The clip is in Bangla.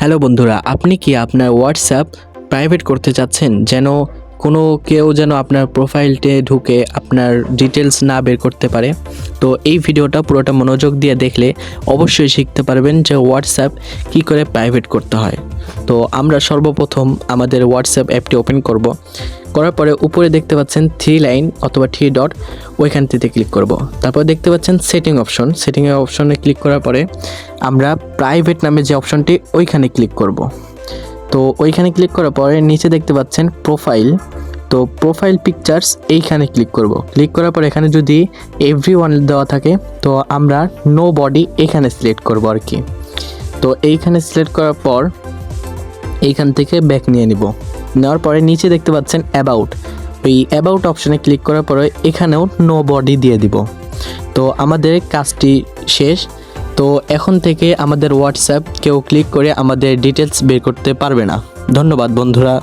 হ্যালো বন্ধুরা, আপনি কি আপনার হোয়াটসঅ্যাপ প্রাইভেট করতে চাচ্ছেন? কেউ যেন আপনার প্রোফাইলটে ঢুকে আপনার ডিটেলস না বের করতে পারে। তো এই ভিডিওটা পুরোটা মনোযোগ দিয়ে দেখলে অবশ্যই শিখতে পারবেন যে হোয়াটসঅ্যাপ কী করে প্রাইভেট করতে হয়। তো আমরা সর্বপ্রথম আমাদের হোয়াটসঅ্যাপ অ্যাপটি ওপেন করব। করার পরে উপরে দেখতে পাচ্ছেন 3 লাইন অথবা 3 ডট, ওইখানটিতে ক্লিক করব। তারপর দেখতে পাচ্ছেন সেটিংয়ের অপশনে ক্লিক করার পরে আমরা প্রাইভেট নামে যে অপশনটি ওইখানে ক্লিক করব। তো ওইখানে ক্লিক করার পরে নিচে দেখতে পাচ্ছেন প্রোফাইল, তো প্রোফাইল পিকচার্স এইখানে ক্লিক করব। ক্লিক করার পর এখানে যদি এভরিওয়ান দেওয়া থাকে তো আমরা নো বডি এখানে সিলেক্ট করব আর কি। তো এইখানে সিলেক্ট করার পর এইখান থেকে ব্যাক নেওয়ার পরে নিচে দেখতে পাচ্ছেন অ্যাবাউট, ওই অ্যাবাউট অপশানে ক্লিক করার পরে এখানেও নো বডি দিয়ে দিব। তো আমাদের কাজটি শেষ। তো এখন থেকে আমাদের হোয়াটসঅ্যাপ কেউ ক্লিক করে আমাদের ডিটেলস বের করতে পারবে না। ধন্যবাদ বন্ধুরা।